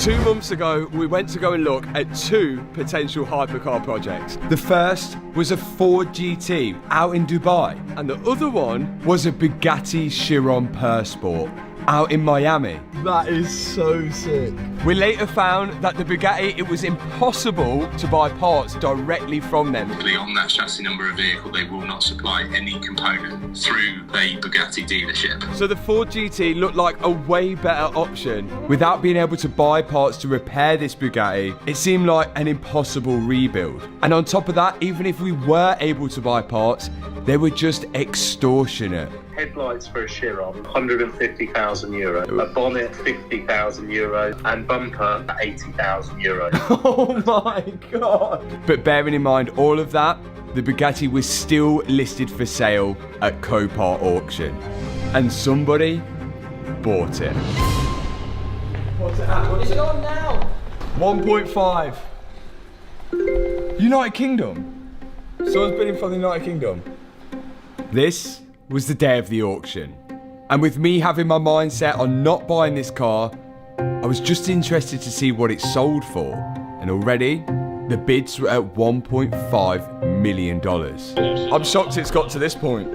2 months ago, we went to go and look at 2 potential hypercar projects. The first was a Ford GT out in Dubai, and the other one was a Bugatti Chiron PURSPORT out in Miami. That is so sick. We later found that the Bugatti, it was impossible to buy parts directly from them. On that chassis number of vehicle, they will not supply any component through a Bugatti dealership. So the Ford GT looked like a way better option. Without being able to buy parts to repair this Bugatti, it seemed like an impossible rebuild. And on top of that, even if we were able to buy parts, they were just extortionate. Headlights for a Chiron, €150,000. A bonnet, €50,000. And bumper, €80,000. Oh my God. But bearing in mind all of that, the Bugatti was still listed for sale at Copart auction. And somebody bought it. What's it at? What is it on now? 1.5. United Kingdom. Someone's bidding for the United Kingdom. This was the day of the auction. And with me having my mind set on not buying this car, I was just interested to see what it sold for. And already, the bids were at $1.5 million. I'm shocked it's got to this point.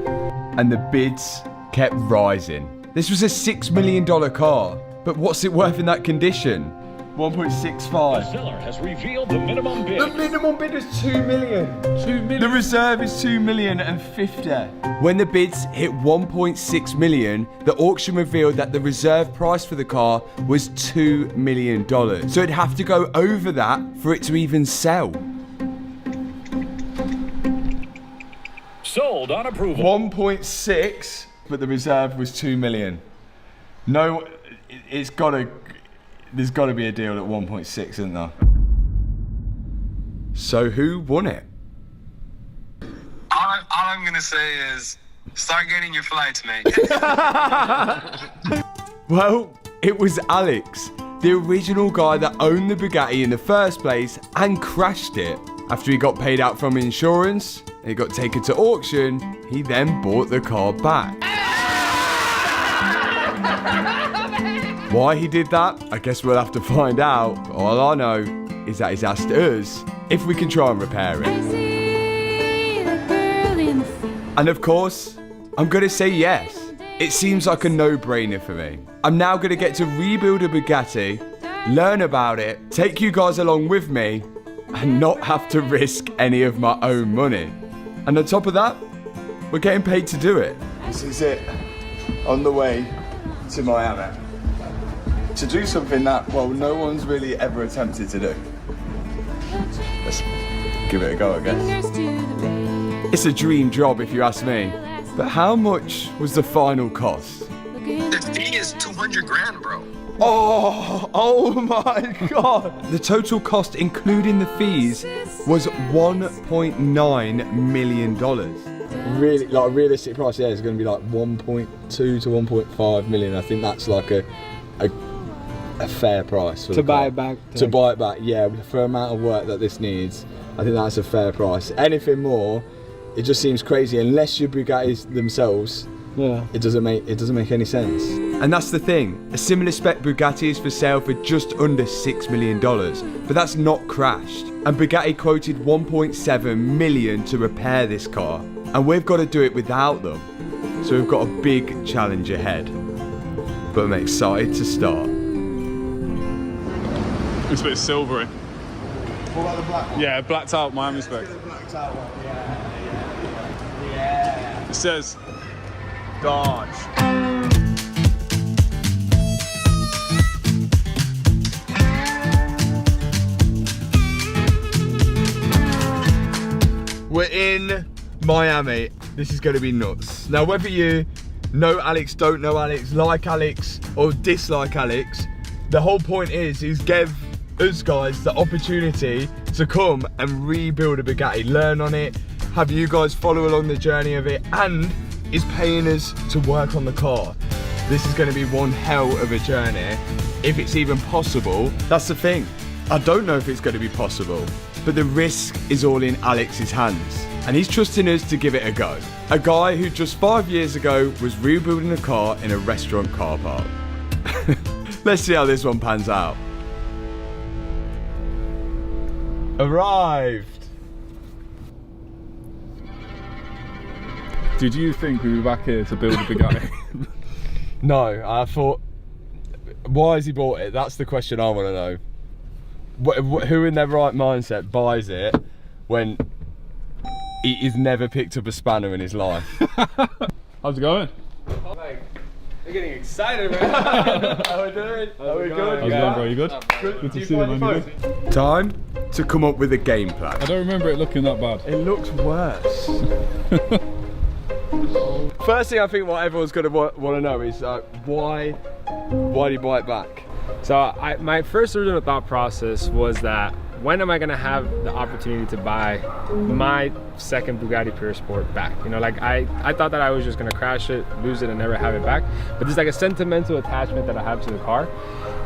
And the bids kept rising. This was a $6 million car, but what's it worth in that condition? 1.65. The seller has revealed the minimum bid. The minimum bid is 2 million. 2 million. The reserve is 2,050,000. When the bids hit 1.6 million, the auction revealed that the reserve price for the car was $2 million. So it'd have to go over that for it to even sell. Sold on approval. 1.6, but the reserve was 2 million. No, there's got to be a deal at 1.6, isn't there? So who won it? All I'm gonna say is, start getting your flights, mate. Well, it was Alex, the original guy that owned the Bugatti in the first place and crashed it. After he got paid out from insurance, and it got taken to auction, he then bought the car back. Why he did that, I guess we'll have to find out. All I know is that he's asked us if we can try and repair it. And of course, I'm gonna say yes. It seems like a no-brainer for me. I'm now gonna get to rebuild a Bugatti, learn about it, take you guys along with me, and not have to risk any of my own money. And on top of that, we're getting paid to do it. This is it, on the way to Miami. To do something that, well, no one's really ever attempted to do. Let's give it a go, I guess. It's a dream job if you ask me. But how much was the final cost? The fee is 200 grand, bro. Oh my God. The total cost, including the fees, was $1.9 million. Really, like a realistic price, yeah, is going to be like 1.2 to 1.5 million. I think that's like a fair price for to buy it back. To buy it back, yeah, for the amount of work that this needs. I think that's a fair price. Anything more, it just seems crazy. Unless your Bugattis themselves, yeah, it doesn't make any sense. And that's the thing. A similar spec Bugatti is for sale for just under $6 million, but that's not crashed. And Bugatti quoted 1.7 million to repair this car, and we've got to do it without them. So we've got a big challenge ahead. But I'm excited to start. It's a bit silvery. What about the black one? Yeah, blacked out Miami spec. Blacked out one. Yeah. It says Dodge. We're in Miami. This is going to be nuts. Now, whether you know Alex, don't know Alex, like Alex, or dislike Alex, the whole point is give us guys the opportunity to come and rebuild a Bugatti, learn on it, have you guys follow along the journey of it, and is paying us to work on the car. This is going to be one hell of a journey, if it's even possible. That's the thing. I don't know if it's going to be possible, but the risk is all in Alex's hands, and he's trusting us to give it a go. A guy who just 5 years ago was rebuilding a car in a restaurant car park. Let's see how this one pans out. arrived. Did you think we'd be back here to build a Bugatti? No, I thought, why has he bought it? That's the question I want to know. Who in their right mindset buys it when he's never picked up a spanner in his life? How's it going? You're getting excited right now. How are we doing? How are we good? How's it going, bro? You good? Good to see you, man. You good? Time to come up with a game plan. I don't remember it looking that bad. It looks worse. First thing I think what everyone's going to want to know is why do you buy it back? So my first original thought process was that when am I gonna have the opportunity to buy my second Bugatti PURSPORT back? You know, like I thought that I was just gonna crash it, lose it, and never have it back. But there's like a sentimental attachment that I have to the car,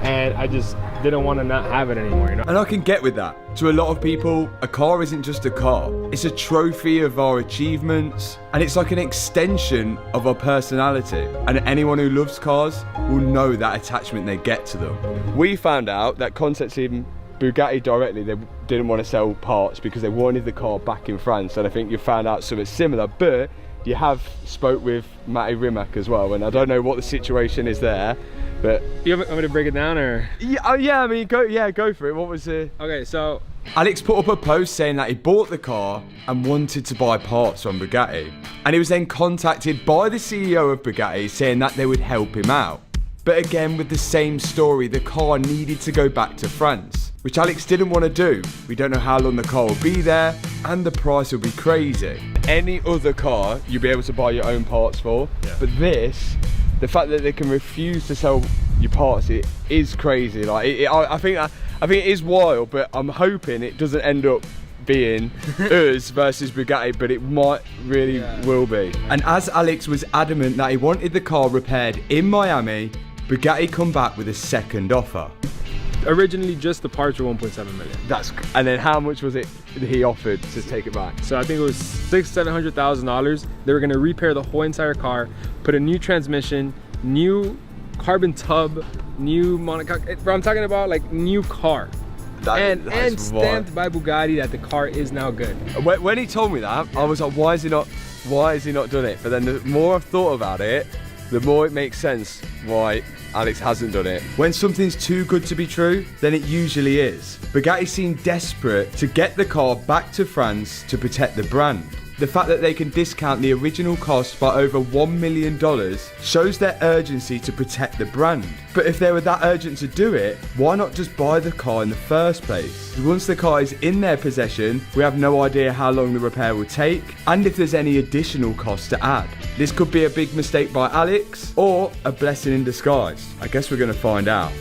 and I just didn't want to not have it anymore, you know? And I can get with that. To a lot of people, a car isn't just a car. It's a trophy of our achievements, and it's like an extension of our personality. And anyone who loves cars will know that attachment they get to them. We found out that Concept Team Bugatti directly, they didn't want to sell parts because they wanted the car back in France, and I think you found out something similar, but you have spoke with Matty Rimac as well, and I don't know what the situation is there, but... You want me to break it down, or? Yeah, I mean, go for it. What was the... Okay, so... Alex put up a post saying that he bought the car and wanted to buy parts from Bugatti. And he was then contacted by the CEO of Bugatti saying that they would help him out. But again, with the same story, the car needed to go back to France, which Alex didn't want to do. We don't know how long the car will be there, and the price will be crazy. Any other car, you'll be able to buy your own parts for, but this, the fact that they can refuse to sell your parts, it is crazy. Like, I think it is wild, but I'm hoping it doesn't end up being us versus Bugatti, but it might really will be. And as Alex was adamant that he wanted the car repaired in Miami, Bugatti come back with a second offer. Originally, just the parts were 1.7 million. And then how much was it he offered to take it back? So I think it was $700,000. They were gonna repair the whole entire car, put a new transmission, new carbon tub, new monocoque. Bro, I'm talking about like new car. And stamped by Bugatti that the car is now good. When he told me that, I was like, why has he not done it? But then the more I've thought about it, the more it makes sense why Alex hasn't done it. When something's too good to be true, then it usually is. Bugatti seemed desperate to get the car back to France to protect the brand. The fact that they can discount the original cost by over $1 million shows their urgency to protect the brand. But if they were that urgent to do it, why not just buy the car in the first place? Once the car is in their possession, we have no idea how long the repair will take and if there's any additional cost to add. This could be a big mistake by Alex or a blessing in disguise. I guess we're going to find out.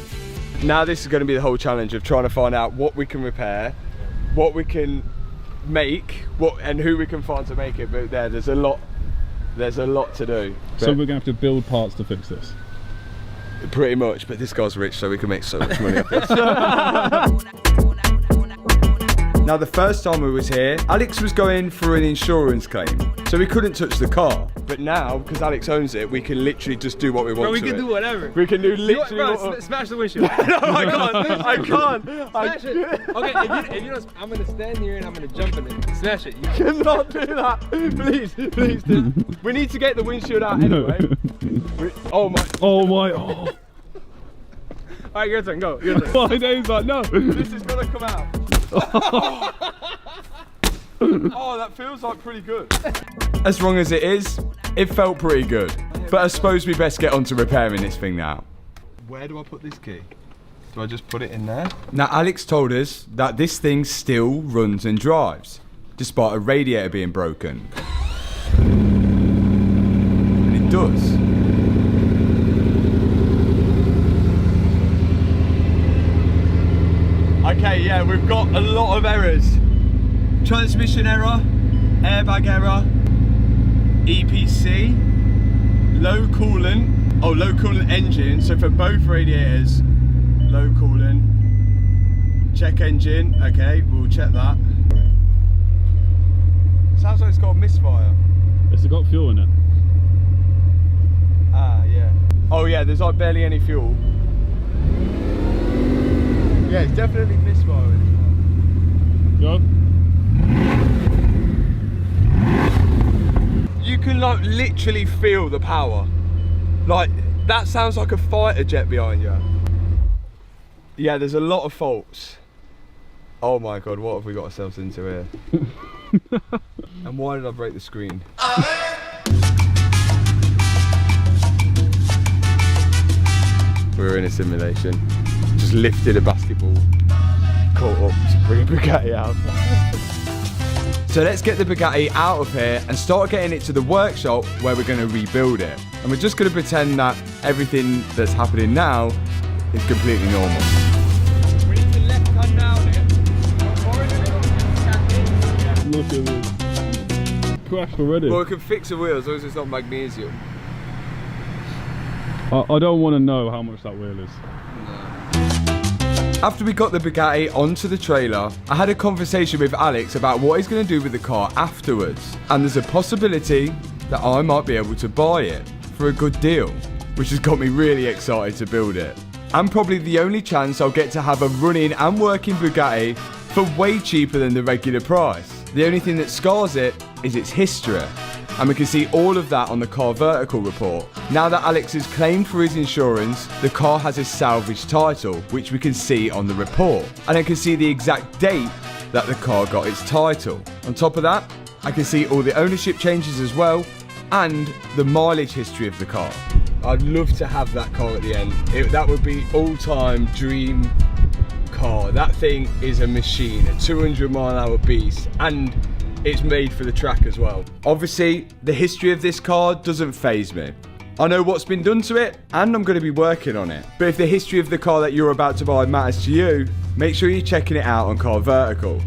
Now this is going to be the whole challenge of trying to find out what we can repair, what we can make, and who we can find to make it. But there's a lot to do. So we're gonna have to build parts to fix this. Pretty much, but this guy's rich, so we can make so much money off this. Now the first time we was here, Alex was going for an insurance claim, so we couldn't touch the car. But now, because Alex owns it, we can literally just do what we want. Bro, we to can it. do whatever. We can do literally smash the windshield. No, I can't. Smash it. Okay, if you don't, I'm gonna stand here and I'm gonna jump in it. Smash it. You cannot do that. Please do. We need to get the windshield out anyway. Oh my. Oh. Alright, your turn, go. Your turn. My name's like, no. This is gonna come out. Oh, that feels like pretty good. As wrong as it is, it felt pretty good. But I suppose we best get on to repairing this thing now. Where do I put this key? Do I just put it in there? Now Alex told us that this thing still runs and drives, despite a radiator being broken. And it does. Okay, yeah, we've got a lot of errors. Transmission error, airbag error, EPC, low coolant engine, so for both radiators, low coolant, check engine, okay, we'll check that. Sounds like it's got a misfire. It's got fuel in it. Ah, yeah. Oh yeah, there's like barely any fuel. Yeah, it's definitely misfiring. Go. You can like literally feel the power. Like that sounds like a fighter jet behind you. Yeah, there's a lot of faults. Oh my god, what have we got ourselves into here? And why did I break the screen? We were in a simulation. Just lifted a basketball, caught up to bring a Bugatti out. So let's get the Bugatti out of here and start getting it to the workshop where we're going to rebuild it. And we're just going to pretend that everything that's happening now is completely normal. We need to left hand down it. Look at this. Crashed already. Well, we can fix the wheels as long as it's not magnesium. I don't want to know how much that wheel is. After we got the Bugatti onto the trailer, I had a conversation with Alex about what he's going to do with the car afterwards. And there's a possibility that I might be able to buy it for a good deal, which has got me really excited to build it. And probably the only chance I'll get to have a running and working Bugatti for way cheaper than the regular price. The only thing that scars it is its history. And we can see all of that on the car vertical report. Now that Alex has claimed for his insurance, the car has a salvage title, which we can see on the report. And I can see the exact date that the car got its title. On top of that, I can see all the ownership changes as well, and the mileage history of the car. I'd love to have that car at the end. That would be all-time dream car. That thing is a machine, a 200-mile-an-hour beast, and it's made for the track as well. Obviously, the history of this car doesn't faze me. I know what's been done to it, and I'm going to be working on it. But if the history of the car that you're about to buy matters to you, make sure you're checking it out on Car Vertical.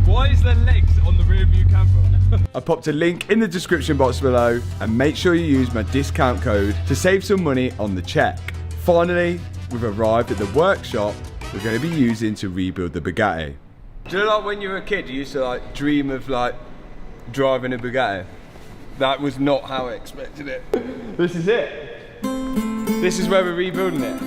Why is there legs on the rear view camera? I popped a link in the description box below, and make sure you use my discount code to save some money on the check. Finally, we've arrived at the workshop we're going to be using to rebuild the Bugatti. Do you know, like when you were a kid, you used to like dream of like driving a Bugatti? That was not how I expected it. This is it. This is where we're rebuilding it.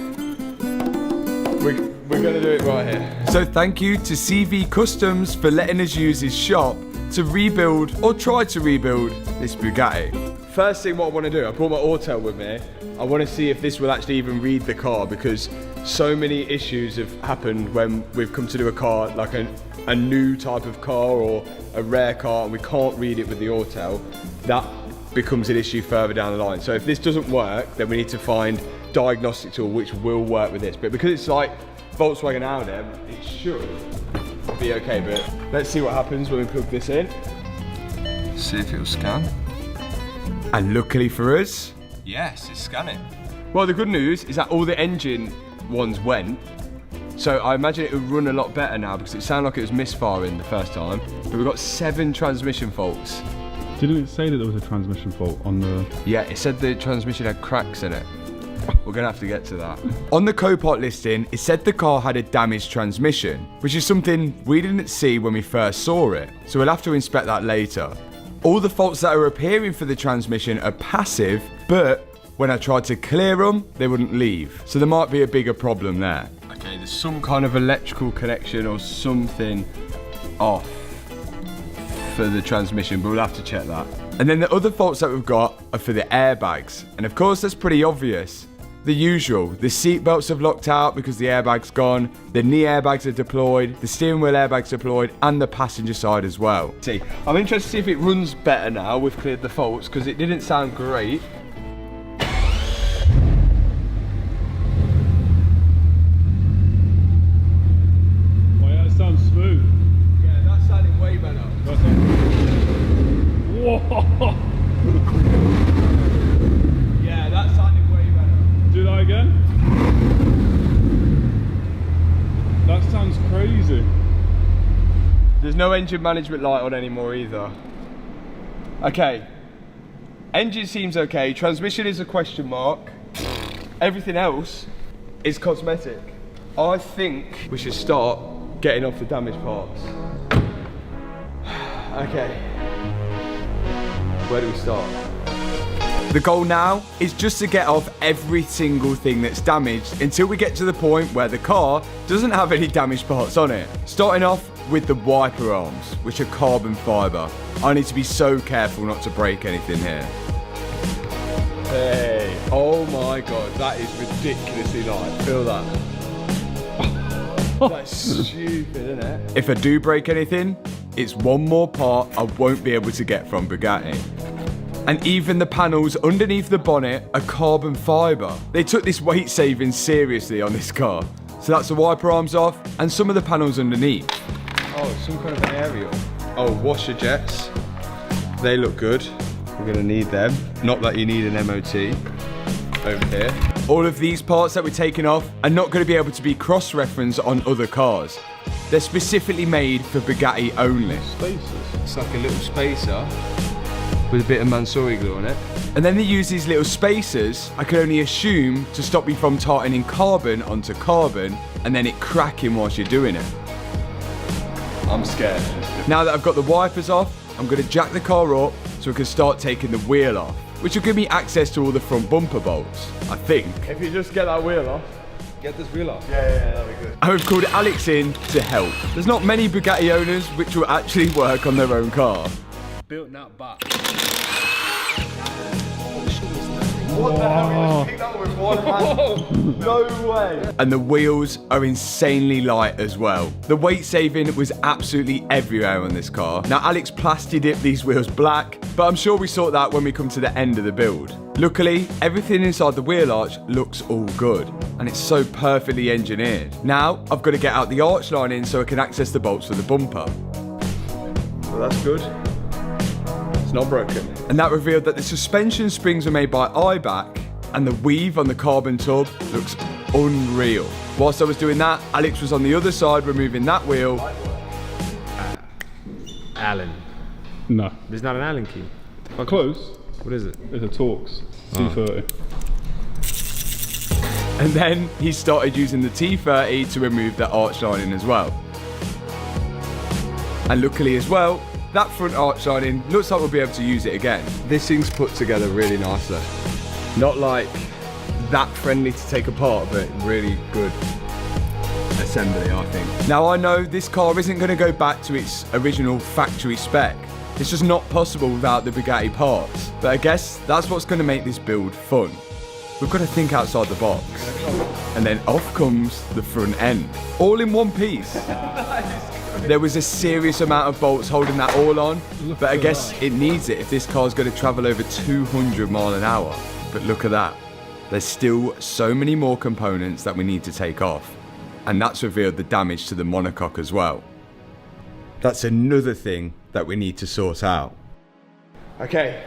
We're gonna do it right here. So thank you to CV Customs for letting us use his shop to rebuild, or try to rebuild, this Bugatti. First thing what I want to do, I brought my auto with me. I want to see if this will actually even read the car, because so many issues have happened when we've come to do a car, like a new type of car or a rare car, and we can't read it with the auto. That becomes an issue further down the line. So if this doesn't work, then we need to find diagnostic tool which will work with this. But because it's like Volkswagen Audi, it should be okay. But let's see what happens when we plug this in. See if it'll scan. And luckily for us, Yes, it's scanning. Well, the good news is that all the engine ones went. So I imagine it will run a lot better now, because it sounded like it was misfiring the first time. But we've got 7 transmission faults. Didn't it say that there was a transmission fault on the... Yeah, it said the transmission had cracks in it. We're gonna have to get to that. on the Copart listing, it said the car had a damaged transmission, which is something we didn't see when we first saw it. So we'll have to inspect that later. All the faults that are appearing for the transmission are passive, but when I tried to clear them, they wouldn't leave. So there might be a bigger problem there. Okay, there's some kind of electrical connection or something off for the transmission, but we'll have to check that. And then the other faults that we've got are for the airbags. And of course, that's pretty obvious. The usual, the seat belts have locked out because the airbag's gone, the knee airbags are deployed, the steering wheel airbag's deployed, and the passenger side as well. See, I'm interested to see if it runs better now we've cleared the faults, because it didn't sound great. Oh yeah, it sounds smooth. Yeah, that sounded way better. Whoa! Yeah, that sounded way better. Do that again. That sounds crazy. There's no engine management light on anymore either. Okay. Engine seems okay. Transmission is a question mark. Everything else is cosmetic. I think we should start getting off the damaged parts. Okay. Where do we start? The goal now is just to get off every single thing that's damaged until we get to the point where the car doesn't have any damaged parts on it. Starting off with the wiper arms, which are carbon fibre. I need to be so careful not to break anything here. Hey, oh my god, that is ridiculously light. Feel that. That's stupid, isn't it? If I do break anything, it's one more part I won't be able to get from Bugatti. And even the panels underneath the bonnet are carbon fibre. They took this weight saving seriously on this car. So that's the wiper arms off and some of the panels underneath. Oh, some kind of an aerial. Oh, washer jets. They look good. We're gonna need them. Not that you need an MOT over here. All of these parts that we're taking off are not going to be able to be cross-referenced on other cars. They're specifically made for Bugatti only. Spacers. It's like a little spacer with a bit of Mansouri glue on it. And then they use these little spacers, I can only assume, to stop you from tightening carbon onto carbon and then it cracking whilst you're doing it. I'm scared. Now that I've got the wipers off, I'm going to jack the car up so I can start taking the wheel off, which will give me access to all the front bumper bolts, I think. If you just get that wheel off, get this wheel off. Yeah, that'll be good. And we've called Alex in to help. There's not many Bugatti owners which will actually work on their own car. Built, not bought. What the hell? You just picked that up with one hand? No way. And the wheels are insanely light as well. The weight saving was absolutely everywhere on this car. Now Alex plasti dipped these wheels black, but I'm sure we sort that when we come to the end of the build. Luckily, everything inside the wheel arch looks all good, and it's so perfectly engineered. Now I've got to get out the arch lining so I can access the bolts for the bumper. Well, that's good. It's not broken. And that revealed that the suspension springs are made by IBAC, and the weave on the carbon tub looks unreal. Whilst I was doing that, Alex was on the other side removing that wheel. Allen. No. There's not an Allen key. Close. What is it? It's a Torx T30. And then he started using the T30 to remove the arch lining as well. And luckily as well, that front arch lining looks like we'll be able to use it again. This thing's put together really nicely. Not like that friendly to take apart, but really good assembly, I think. Now I know this car isn't going to go back to its original factory spec. It's just not possible without the Bugatti parts. But I guess that's what's going to make this build fun. We've got to think outside the box. And then off comes the front end. All in one piece. There was a serious amount of bolts holding that all on, but I guess it needs it if this car's going to travel over 200 miles an hour. But look at that. There's still so many more components that we need to take off. And that's revealed the damage to the monocoque as well. That's another thing that we need to sort out. Okay,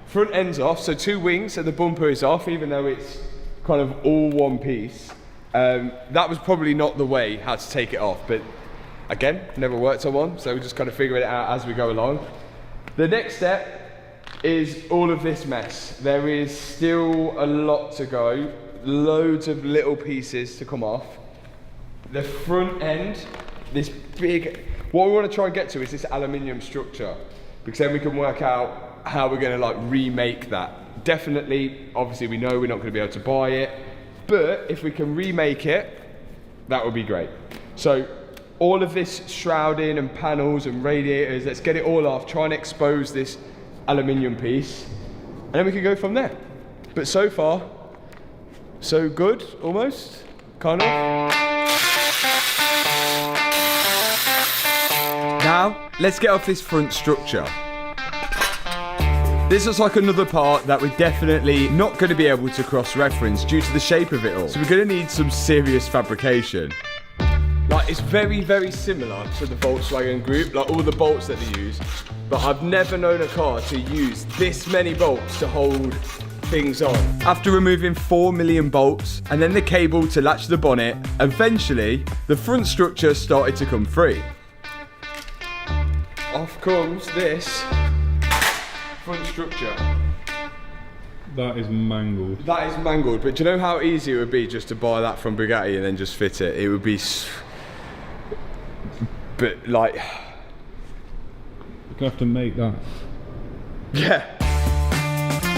front end's off, so two wings, so the bumper is off, even though it's kind of all one piece. That was probably not the way how to take it off, but again, never worked on one, so we're just kind of figuring it out as we go along. The next step is all of this mess. There is still a lot to go, loads of little pieces to come off. The front end, this big, what we want to try and get to is this aluminium structure, because then we can work out how we're going to like remake that. Definitely, obviously we know we're not going to be able to buy it, but if we can remake it, that would be great. So all of this shrouding and panels and radiators, let's get it all off, try and expose this aluminium piece, and then we can go from there. But so far, so good, almost, kind of. Now, let's get off this front structure. This looks like another part that we're definitely not going to be able to cross-reference due to the shape of it all. So we're going to need some serious fabrication. Like, it's very, very similar to the Volkswagen Group, like all the bolts that they use, but I've never known a car to use this many bolts to hold things on. After removing 4 million bolts and then the cable to latch the bonnet, eventually the front structure started to come free. Off comes this front structure. That is mangled. That is mangled, but do you know how easy it would be just to buy that from Bugatti and then just fit it? It would be, but like, You're gonna have to make that. yeah.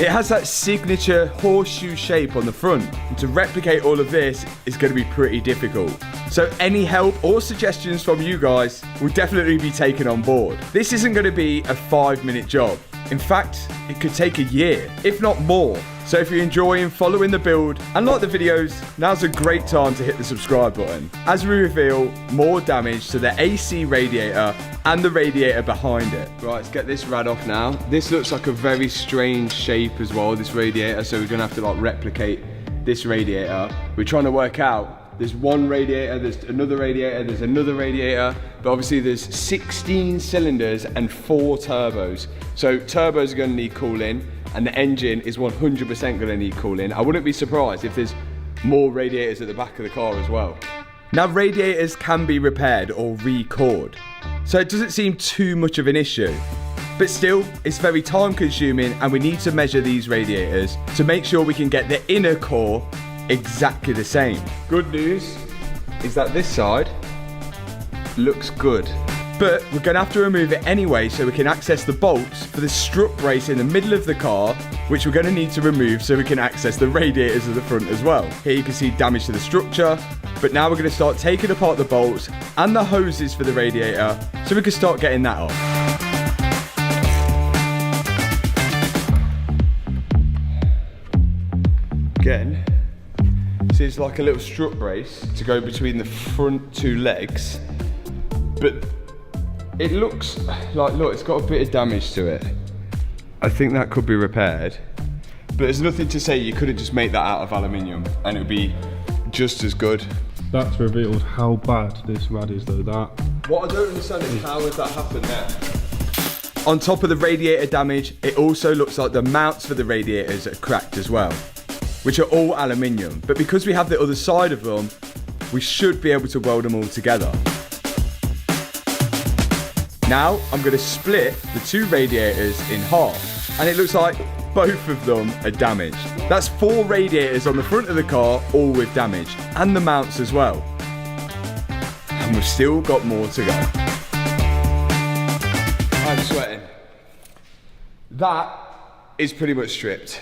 It has that signature horseshoe shape on the front, and to replicate all of this is going to be pretty difficult. So any help or suggestions from you guys will definitely be taken on board. This isn't going to be a 5-minute job. In fact, it could take a year, if not more. So if you're enjoying following the build and like the videos, now's a great time to hit the subscribe button as we reveal more damage to the AC radiator and the radiator behind it. Right, let's get this rad off now. This looks like a very strange shape as well, this radiator, so we're gonna have to like replicate this radiator. We're trying to work out, there's one radiator, there's another radiator, there's another radiator, but obviously there's 16 cylinders and 4 turbos. So turbos are gonna need cooling, and the engine is 100% gonna need cooling. I wouldn't be surprised if there's more radiators at the back of the car as well. Now radiators can be repaired or re-cored, so it doesn't seem too much of an issue. But still, it's very time consuming and we need to measure these radiators to make sure we can get the inner core exactly the same. Good news is that this side looks good. But we're gonna have to remove it anyway so we can access the bolts for the strut brace in the middle of the car, which we're gonna need to remove so we can access the radiators at the front as well. Here you can see damage to the structure, but now we're gonna start taking apart the bolts and the hoses for the radiator so we can start getting that off. Again, so it's like a little strut brace to go between the front 2 legs, but it looks like, look, it's got a bit of damage to it. I think that could be repaired, but there's nothing to say you couldn't just make that out of aluminium and it would be just as good. That's revealed how bad this rad is though, that. What I don't understand is how has that happened there? On top of the radiator damage, it also looks like the mounts for the radiators are cracked as well, which are all aluminium, but because we have the other side of them, we should be able to weld them all together. Now, I'm gonna split the 2 radiators in half, and it looks like both of them are damaged. That's 4 radiators on the front of the car, all with damage, and the mounts as well. And we've still got more to go. I'm sweating. That is pretty much stripped.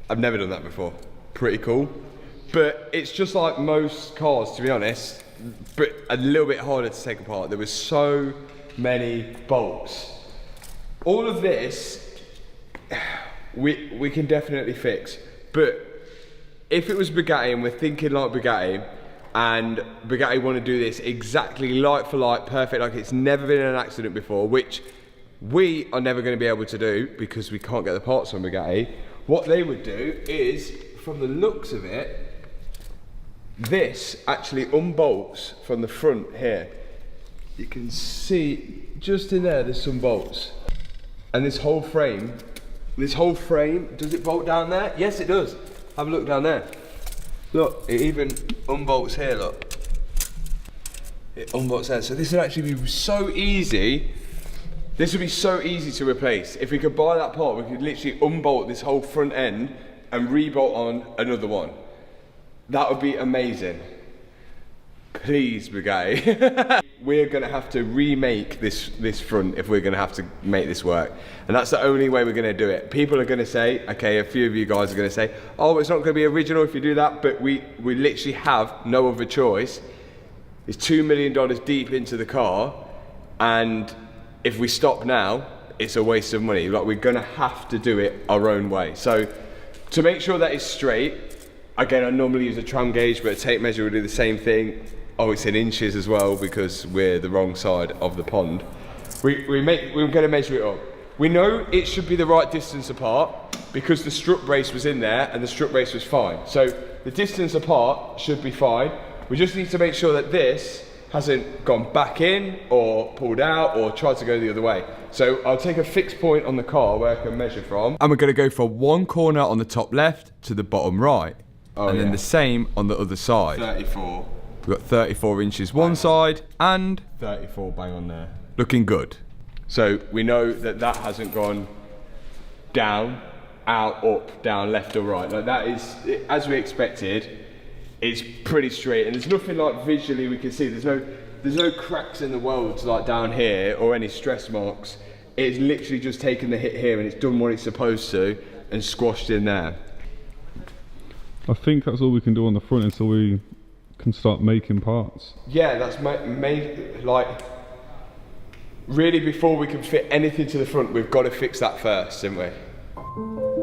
I've never done that before. Pretty cool. But it's just like most cars, to be honest, but a little bit harder to take apart. There was so many bolts. All of this we can definitely fix, but if it was Bugatti and we're thinking like Bugatti and Bugatti want to do this exactly like for like, perfect, like it's never been an accident before, which we are never going to be able to do because we can't get the parts on Bugatti, what they would do is, from the looks of it, this actually unbolts from the front here. You can see just in there, there's some bolts. And this whole frame, does it bolt down there? Yes, it does. Have a look down there. Look, it even unbolts here, look. It unbolts there. So this would actually be so easy. This would be so easy to replace. If we could buy that part, we could literally unbolt this whole front end and rebolt on another one. That would be amazing. Please, Bugatti. We're gonna have to remake this front if we're gonna have to make this work. And that's the only way we're gonna do it. People are gonna say, okay, a few of you guys are gonna say, oh, it's not gonna be original if you do that, but we literally have no other choice. It's $2 million deep into the car, and if we stop now, it's a waste of money. Like, we're gonna have to do it our own way. So to make sure that it's straight, again, I normally use a tram gauge, but a tape measure will do the same thing. Oh, it's in inches as well because we're the wrong side of the pond. We're going to measure it up. We know it should be the right distance apart because the strut brace was in there and the strut brace was fine. So the distance apart should be fine. We just need to make sure that this hasn't gone back in or pulled out or tried to go the other way. So I'll take a fixed point on the car where I can measure from. And we're going to go from one corner on the top left to the bottom right. And then the same on the other side. 34. We've got 34 inches one side and 34 bang on there. Looking good. So we know that that hasn't gone down, out, up, down, left or right. Like that is, as we expected, it's pretty straight and there's nothing like visually we can see. There's no cracks in the welds like down here or any stress marks. It's literally just taken the hit here and it's done what it's supposed to. and squashed in there. I think that's all we can do on the front until we can start making parts. Yeah, that's made like really before we can fit anything to the front, we've got to fix that first, haven't we?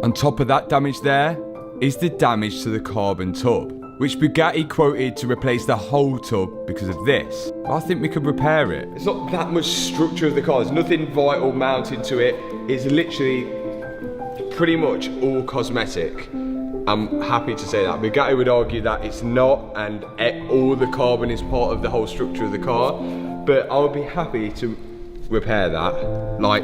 On top of that damage there is the damage to the carbon tub, which Bugatti quoted to replace the whole tub because of this. I think we could repair it. It's not that much structure of the car, there's nothing vital mounted to it. It's literally pretty much all cosmetic. I'm happy to say that. Bugatti would argue that it's not, and all the carbon is part of the whole structure of the car, but I would be happy to repair that. Like,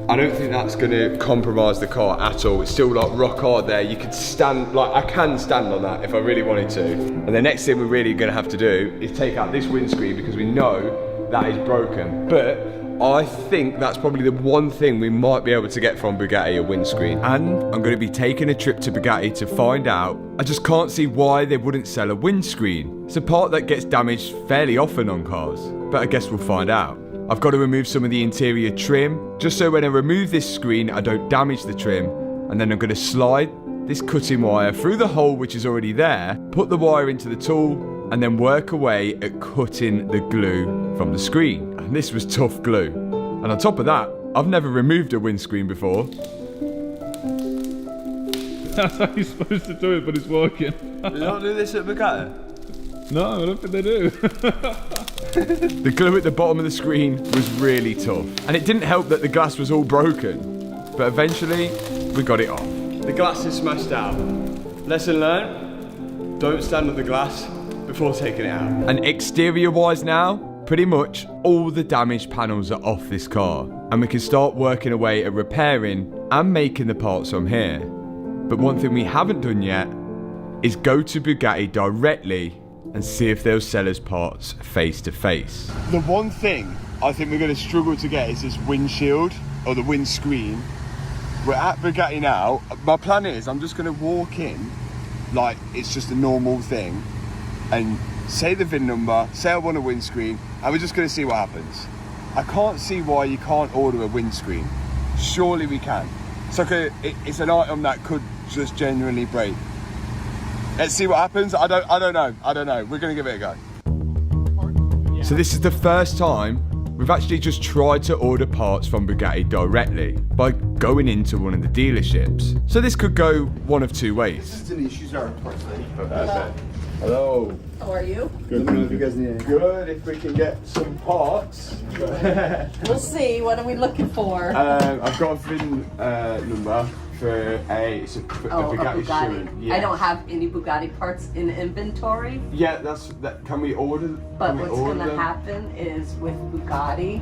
I don't think that's gonna compromise the car at all. It's still like rock hard there. You could stand, like I can stand on that if I really wanted to. And the next thing we're really gonna have to do is take out this windscreen because we know that is broken. But I think that's probably the one thing we might be able to get from Bugatti, a windscreen. And I'm gonna be taking a trip to Bugatti to find out. I just can't see why they wouldn't sell a windscreen. It's a part that gets damaged fairly often on cars, but I guess we'll find out. I've got to remove some of the interior trim, just so when I remove this screen, I don't damage the trim. And then I'm going to slide this cutting wire through the hole which is already there, put the wire into the tool, and then work away at cutting the glue from the screen. And this was tough glue. And on top of that, I've never removed a windscreen before. That's how you're supposed to do it, but it's working. They don't do this at Bugatti? No, I don't think they do. The glue at the bottom of the screen was really tough. And it didn't help that the glass was all broken. But eventually, we got it off. The glass is smashed out. Lesson learned, don't stand on the glass before taking it out. And exterior-wise now, pretty much all the damaged panels are off this car. And we can start working away at repairing and making the parts from here. But one thing we haven't done yet is go to Bugatti directly and see if they'll sell us parts face to face. The one thing I think we're going to struggle to get is this windshield or the windscreen. We're at Bugatti now. My plan is I'm just going to walk in like it's just a normal thing and say the VIN number, say I want a windscreen, and we're just going to see what happens. I can't see why you can't order a windscreen. Surely we can. It's like it's an item that could just genuinely break. Let's see what happens. I don't know. We're gonna give it a go. So this is the first time we've actually just tried to order parts from Bugatti directly by going into one of the dealerships. So this could go one of two ways. Hello. How are you? Good. If you guys need any. Good. If we can get some parts. We'll see. What are we looking for? I've got a VIN number for a Bugatti CHIRON. Yeah. I don't have any Bugatti parts in inventory. Yeah, that. Can we order? But what's going to happen is with Bugatti,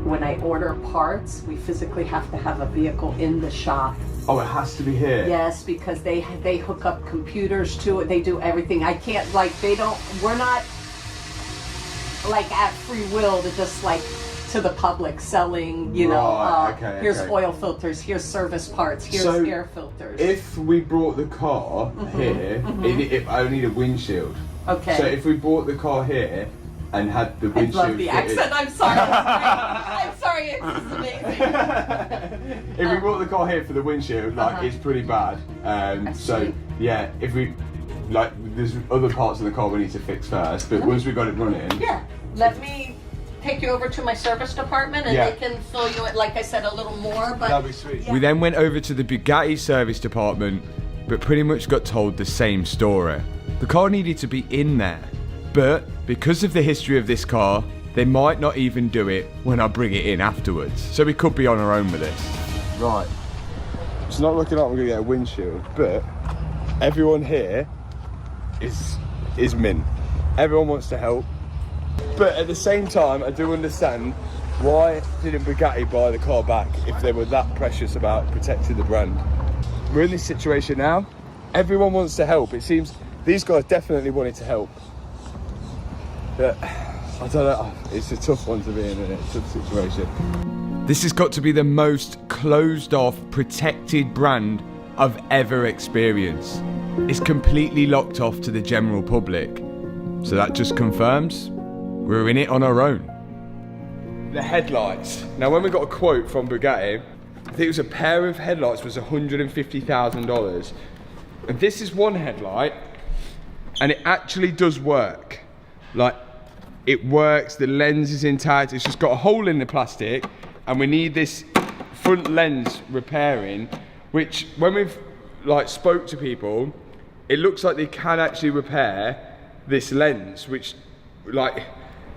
when I order parts, we physically have to have a vehicle in the shop. Oh, it has to be here? Yes, because they hook up computers to it. They do everything. I can't, like, we're not, like, at free will to just, like, to the public selling, you know, here's oil filters, here's service parts, here's air filters. If we brought the car here, I need a windshield. Okay. So if we brought the car here and had the windshield I love the accent, I'm sorry. I'm sorry, it's amazing. If we brought the car here for the windshield, like, it's pretty bad. So, yeah, if we, like, there's other parts of the car we need to fix first, but once we got it running. Yeah, let me take you over to my service department and they can fill you in, like I said, a little more. But that'd be sweet. Yeah. We then went over to the Bugatti service department, but pretty much got told the same story. The car needed to be in there, but because of the history of this car, they might not even do it when I bring it in afterwards. So we could be on our own with this. Right. It's not looking like we're gonna get a windshield, but everyone here is mint. Everyone wants to help. But at the same time, I do understand why didn't Bugatti buy the car back if they were that precious about protecting the brand. We're in this situation now. Everyone wants to help. It seems these guys definitely wanted to help. But I don't know. It's a tough one to be in, it's a tough situation. This has got to be the most closed off, protected brand I've ever experienced. It's completely locked off to the general public. So that just confirms we're in it on our own. The headlights. Now when we got a quote from Bugatti, I think it was a pair of headlights was $150,000. And this is one headlight, and it actually does work. Like, it works, the lens is intact, it's just got a hole in the plastic, and we need this front lens repairing, which when we've like spoke to people, it looks like they can actually repair this lens, which like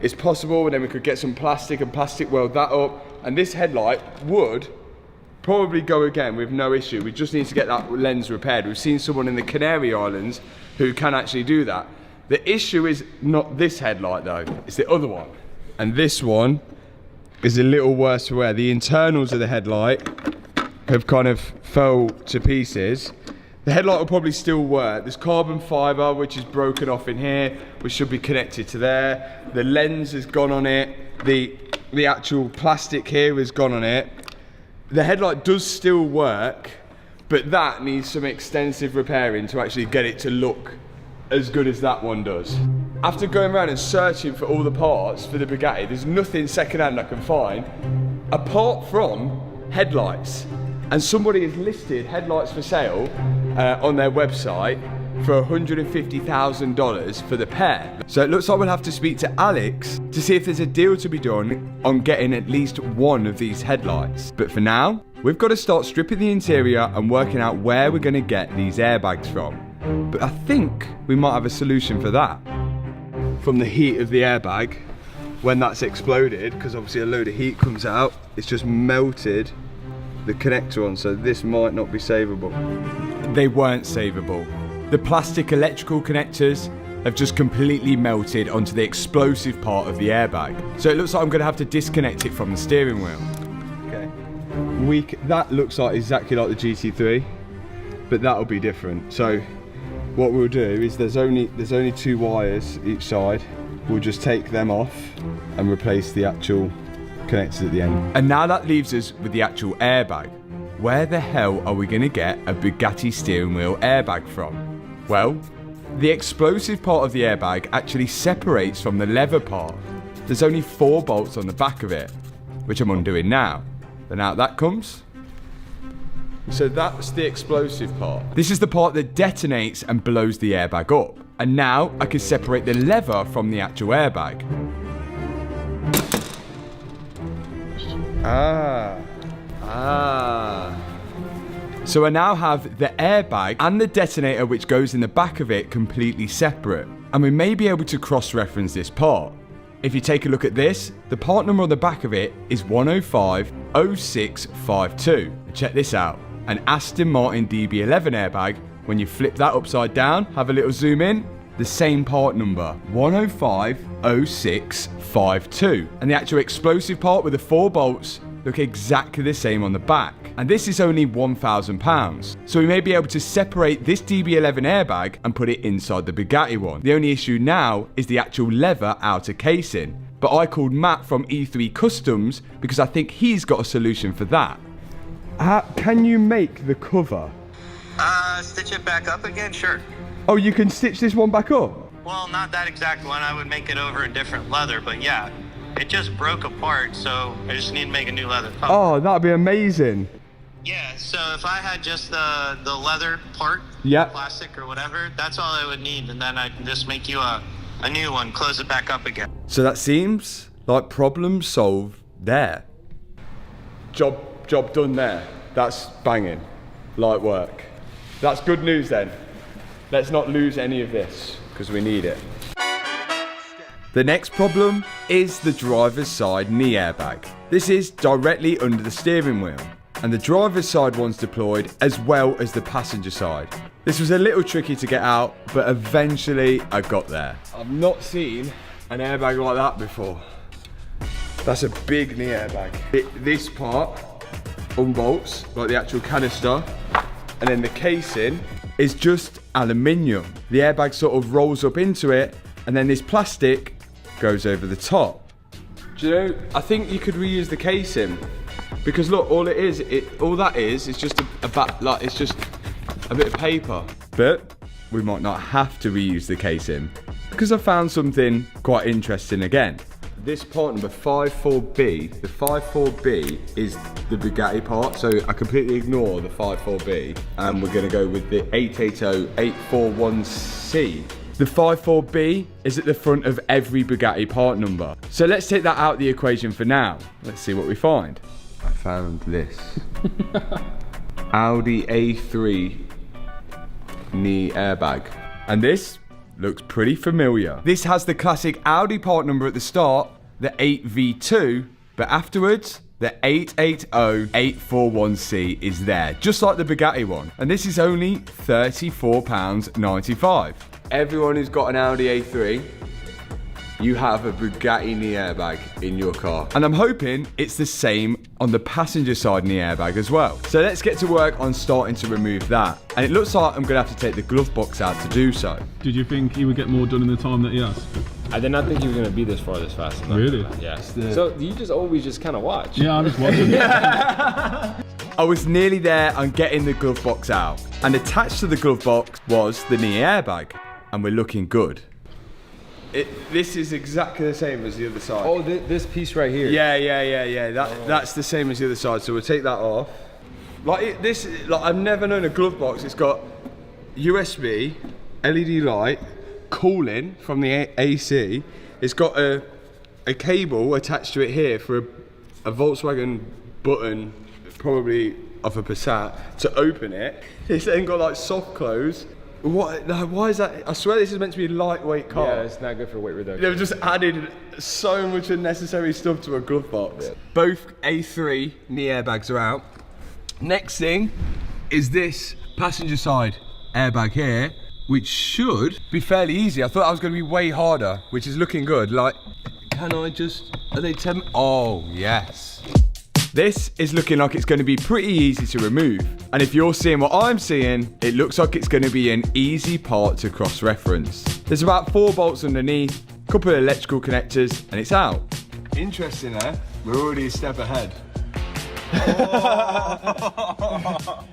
is possible, and then we could get some plastic and plastic weld that up, and this headlight would probably go again with no issue. We just need to get that lens repaired. We've seen someone in the Canary Islands who can actually do that. The issue is not this headlight though, it's the other one. And this one is a little worse for wear. The internals of the headlight have kind of fell to pieces. The headlight will probably still work. There's carbon fibre which is broken off in here, which should be connected to there. The lens has gone on it. The actual plastic here has gone on it. The headlight does still work, but that needs some extensive repairing to actually get it to look as good as that one does. After going around and searching for all the parts for the Bugatti, there's nothing secondhand I can find apart from headlights. And somebody has listed headlights for sale on their website for $150,000 for the pair. So it looks like we'll have to speak to Alex to see if there's a deal to be done on getting at least one of these headlights. But for now, we've got to start stripping the interior and working out where we're going to get these airbags from. But I think we might have a solution for that. From the heat of the airbag, when that's exploded, because obviously a load of heat comes out, it's just melted the connector on, so this might not be savable. They weren't savable. The plastic electrical connectors have just completely melted onto the explosive part of the airbag. So it looks like I'm going to have to disconnect it from the steering wheel. Okay. That looks like exactly like the GT3, but that'll be different. So what we'll do is there's only 2 wires each side. We'll just take them off and replace the actual connectors at the end. And now that leaves us with the actual airbag. Where the hell are we going to get a Bugatti steering wheel airbag from? Well, the explosive part of the airbag actually separates from the leather part. There's only 4 bolts on the back of it, which I'm undoing now. Then out that comes. So that's the explosive part. This is the part that detonates and blows the airbag up. And now I can separate the leather from the actual airbag. So I now have the airbag and the detonator which goes in the back of it completely separate. And we may be able to cross-reference this part. If you take a look at this, the part number on the back of it is 1050652. Check this out. An Aston Martin DB11 airbag, when you flip that upside down, have a little zoom in, the same part number, 1050652. And the actual explosive part with the 4 bolts look exactly the same on the back. And this is only £1,000. So we may be able to separate this DB11 airbag and put it inside the Bugatti one. The only issue now is the actual leather outer casing. But I called Matt from E3 Customs because I think he's got a solution for that. Can you make the cover? Stitch it back up again? Sure. Oh, you can stitch this one back up? Well, not that exact one. I would make it over a different leather, but yeah. It just broke apart, so I just need to make a new leather cover. Oh, that'd be amazing. Yeah, so if I had just the leather part, yep, plastic or whatever, that's all I would need, and then I can just make you a new one, close it back up again. So that seems like problem solved there. Job done there. That's banging. Light work. That's good news then. Let's not lose any of this, because we need it. The next problem is the driver's side knee airbag. This is directly under the steering wheel, and the driver's side one's deployed as well as the passenger side. This was a little tricky to get out, but eventually I got there. I've not seen an airbag like that before. That's a big knee airbag. This part unbolts, like the actual canister, and then the casing is just aluminium. The airbag sort of rolls up into it, and then this plastic goes over the top. Do you know, I think you could reuse the casing, because look, all that is just it's just a bit of paper. But we might not have to reuse the casing, because I found something quite interesting again. this part number 54B, the 54B is the Bugatti part, so I completely ignore the 54B, and we're gonna go with the 880841C. The 54B is at the front of every Bugatti part number. So let's take that out of the equation for now. Let's see what we find. I found this. Audi A3 knee airbag. And this looks pretty familiar. This has the classic Audi part number at the start, the 8V2, but afterwards, the 880841C is there, just like the Bugatti one. And this is only £34.95. Everyone who's got an Audi A3, you have a Bugatti knee airbag in your car. And I'm hoping it's the same on the passenger side knee airbag as well. So let's get to work on starting to remove that. And it looks like I'm gonna have to take the glove box out to do so. Did you think he would get more done in the time that he has? I did not think he was gonna be this far this fast. Really? Yeah. So you just always just kind of watch. Yeah, I'm just watching. I was nearly there on getting the glove box out. And attached to the glove box was the knee airbag. And we're looking good. This is exactly the same as the other side. Oh, this piece right here. Yeah. That's the same as the other side. So we'll take that off. Like I've never known a glove box. It's got USB, LED light, cooling from the AC. It's got a cable attached to it here for a Volkswagen button, probably of a Passat, to open it. It's then got like soft close. Why is that? I swear this is meant to be a lightweight car. Yeah, it's not good for weight reduction. They've just added so much unnecessary stuff to a glove box. Yeah. Both A3 knee airbags are out. Next thing is this passenger side airbag here, which should be fairly easy. I thought that was going to be way harder, which is looking good. Like, can I just, are they 10? Oh, yes. This is looking like it's going to be pretty easy to remove. And if you're seeing what I'm seeing, it looks like it's going to be an easy part to cross-reference. There's about 4 bolts underneath, a couple of electrical connectors, and it's out. Interesting, eh? We're already a step ahead.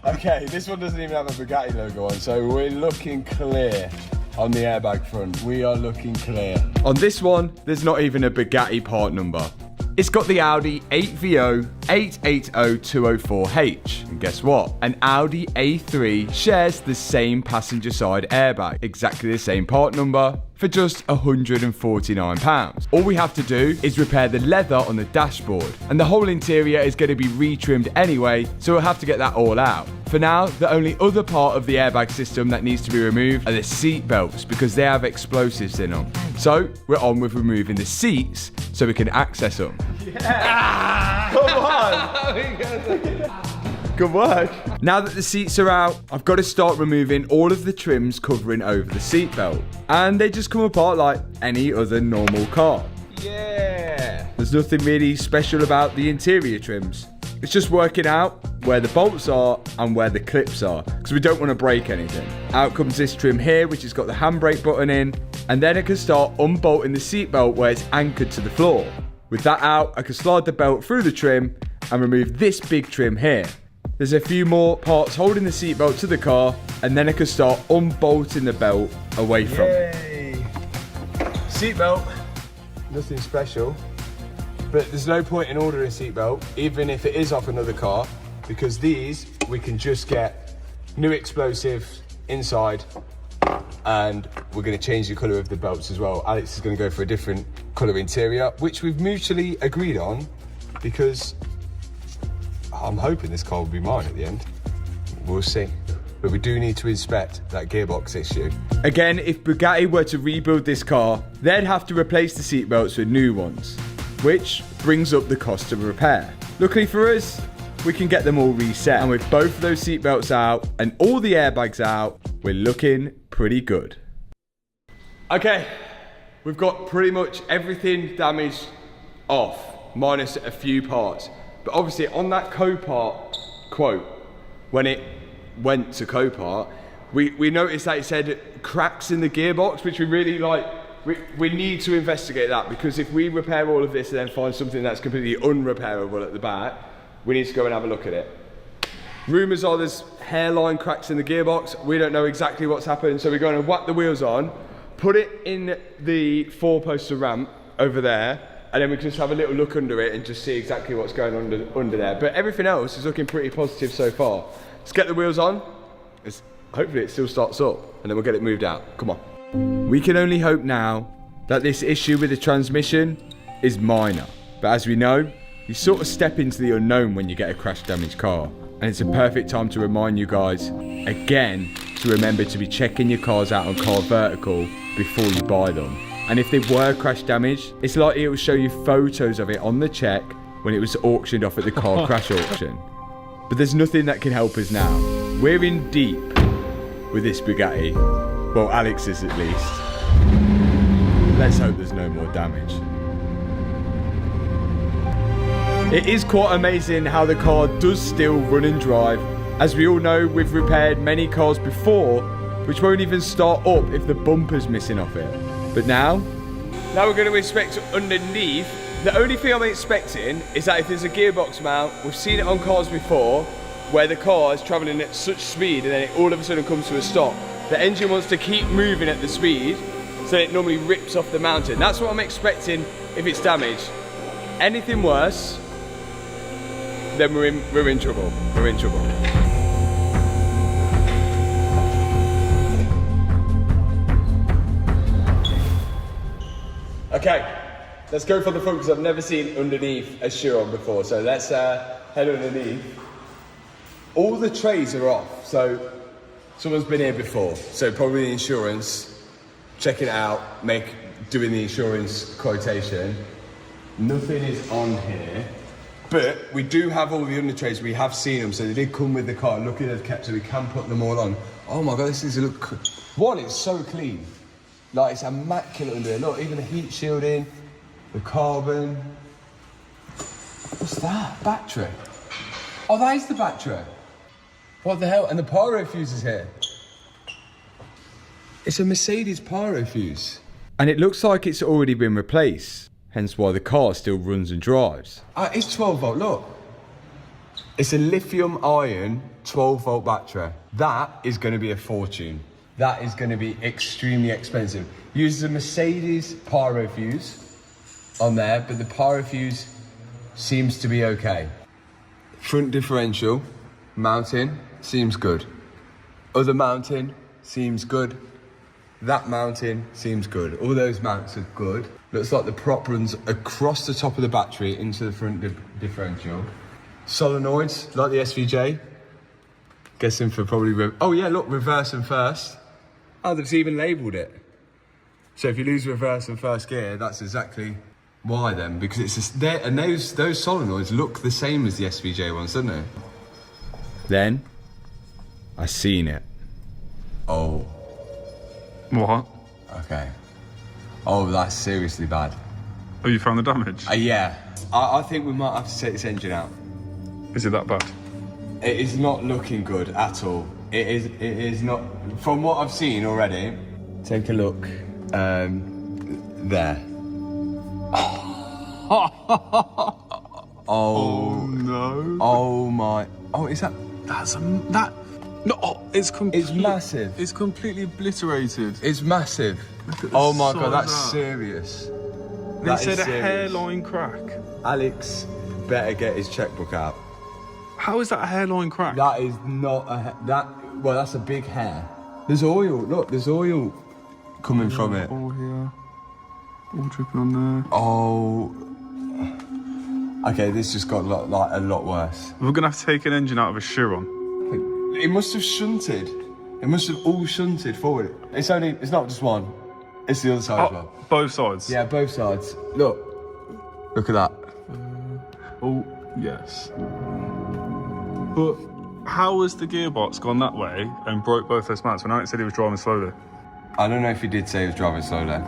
Okay, this one doesn't even have a Bugatti logo on, so we're looking clear on the airbag front. We are looking clear. On this one, there's not even a Bugatti part number. It's got the Audi 8VO 880204H. And guess what? An Audi A3 shares the same passenger side airbag, exactly the same part number, for just £149. All we have to do is repair the leather on the dashboard, and the whole interior is going to be retrimmed anyway, so we'll have to get that all out. For now, the only other part of the airbag system that needs to be removed are the seat belts, because they have explosives in them. So we're on with removing the seats so we can access them. Yeah. Come on! Good work. Now that the seats are out, I've got to start removing all of the trims covering over the seatbelt. And they just come apart like any other normal car. Yeah. There's nothing really special about the interior trims. It's just working out where the bolts are and where the clips are, because we don't want to break anything. Out comes this trim here, which has got the handbrake button in, and then I can start unbolting the seatbelt where it's anchored to the floor. With that out, I can slide the belt through the trim and remove this big trim here. There's a few more parts holding the seatbelt to the car, and then I can start unbolting the belt away from it. Seatbelt, nothing special, but there's no point in ordering a seatbelt, even if it is off another car, because these we can just get new explosives inside, and we're going to change the colour of the belts as well. Alex is going to go for a different colour interior, which we've mutually agreed on, because I'm hoping this car will be mine at the end. We'll see. But we do need to inspect that gearbox issue. Again, if Bugatti were to rebuild this car, they'd have to replace the seatbelts with new ones, which brings up the cost of repair. Luckily for us, we can get them all reset. And with both of those seatbelts out and all the airbags out, we're looking pretty good. Okay, we've got pretty much everything damaged off, minus a few parts. But obviously on that Copart quote, when it went to Copart, we noticed that it said cracks in the gearbox, which we really like. We need to investigate that, because if we repair all of this and then find something that's completely unrepairable at the back, we need to go and have a look at it. Rumours are there's hairline cracks in the gearbox. We don't know exactly what's happened, so we're going to whack the wheels on, put it in the 4-poster ramp over there, and then we can just have a little look under it and just see exactly what's going on under there. But everything else is looking pretty positive so far. Let's get the wheels on. Hopefully it still starts up, and then we'll get it moved out. Come on. We can only hope now that this issue with the transmission is minor. But as we know, you sort of step into the unknown when you get a crash damaged car. And it's a perfect time to remind you guys, again, to remember to be checking your cars out on Car Vertical before you buy them. And if they were crash damaged, it's likely it will show you photos of it on the check when it was auctioned off at the car crash auction. But there's nothing that can help us now. We're in deep with this Bugatti. Well, Alex is at least. Let's hope there's no more damage. It is quite amazing how the car does still run and drive. As we all know, we've repaired many cars before, which won't even start up if the bumper's missing off it. But now we're going to inspect underneath. The only thing I'm expecting is that if there's a gearbox mount, we've seen it on cars before, where the car is travelling at such speed and then it all of a sudden comes to a stop. The engine wants to keep moving at the speed, so it normally rips off the mounting. That's what I'm expecting if it's damaged. Anything worse, then we're in trouble. We're in trouble. Okay, let's go for the front because I've never seen underneath a Chiron before. So let's head underneath. All the trays are off, so someone's been here before. So probably the insurance, checking it out, doing the insurance quotation. Nothing is on here. But we do have all the under trays, we have seen them, so they did come with the car. Luckily they've kept, so we can put them all on. Oh my God, this is one, it's so clean. Like, it's immaculate under here. Look, even the heat shielding, the carbon. What's that? Battery. Oh, that is the battery. What the hell? And the pyro fuse is here. It's a Mercedes pyro fuse. And it looks like it's already been replaced. Hence why the car still runs and drives. It's 12 volt, look. It's a lithium ion 12 volt battery. That is going to be a fortune. That is going to be extremely expensive. Uses a Mercedes pyro fuse on there, but the pyro fuse seems to be okay. Front differential mounting seems good. Other mounting seems good. That mounting seems good. All those mounts are good. Looks like the prop runs across the top of the battery into the front differential. Solenoids, like the SVJ. Guessing for probably, oh yeah, look, reverse and first. Oh, they've even labelled it. So if you lose reverse and first gear, that's exactly why then, because it's just there, and those solenoids look the same as the SVJ ones, don't they? Then, I seen it. Oh. What? Okay. Oh, that's seriously bad. Oh, you found the damage? Yeah. I think we might have to take this engine out. Is it that bad? It is not looking good at all. It is not, from what I've seen already. Take a look, there. Oh no. Oh my, oh, is that? No, oh, it's massive. It's completely obliterated. It's massive. Look at Oh my the God, that's size of that. serious. They That said is a serious. hairline crack. Alex better get his checkbook out. How is that a hairline crack? That is not well, that's a big hair. There's oil, look, there's oil coming from it. All here. All dripping on there. Oh. Okay, this just got a lot worse. We're gonna have to take an engine out of a Chiron. It must have shunted. It must have all shunted forward. It's not just one. It's the other side as well. Both sides? Yeah, both sides. Look at that. Oh, yes. But how has the gearbox gone that way and broke both those mounts when Alex said he was driving slowly? I don't know if he did say he was driving slowly.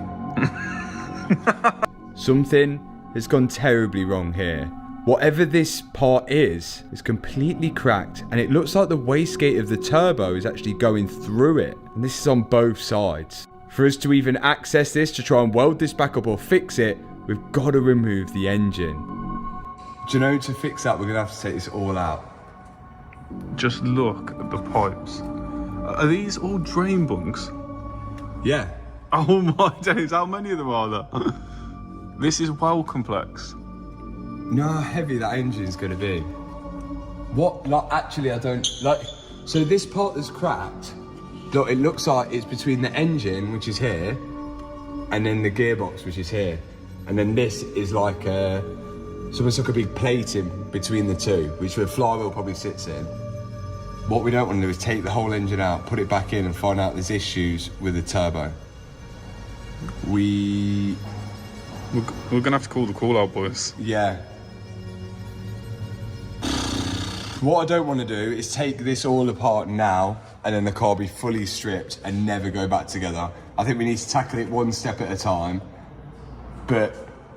Something has gone terribly wrong here. Whatever this part is completely cracked, and it looks like the wastegate of the turbo is actually going through it. And this is on both sides. For us to even access this, to try and weld this back up or fix it, we've got to remove the engine. Do you know, to fix that, we're going to have to take this all out. Just look at the pipes. Are these all drain bunks? Yeah. Oh my days, how many of them are there? This is well complex. You know how heavy that engine's gonna be? What, like, actually I don't, like, so this part that's cracked, look, it looks like it's between the engine, which is here, and then the gearbox, which is here. And then this is like it's almost like a big plating between the two, which the flywheel probably sits in. What we don't want to do is take the whole engine out, put it back in and find out there's issues with the turbo. We're gonna have to call the call out, boys. Yeah. What I don't want to do is take this all apart now and then the car be fully stripped and never go back together. I think we need to tackle it one step at a time, but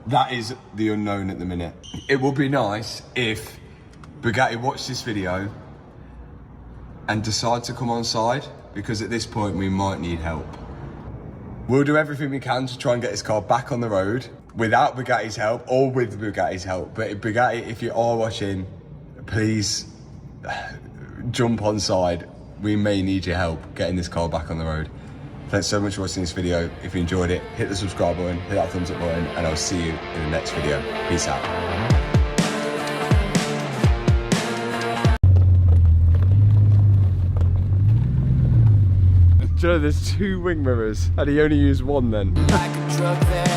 that is the unknown at the minute. It would be nice if Bugatti watched this video and decide to come on side, because at this point we might need help. We'll do everything we can to try and get this car back on the road without Bugatti's help or with Bugatti's help. But if Bugatti, if you are watching, please jump on side. We may need your help getting this car back on the road. Thanks so much for watching this video. If you enjoyed it, hit the subscribe button, hit that thumbs up button, and I'll see you in the next video. Peace out. Do you know there's 2 wing mirrors and he only used one then? Like a drug that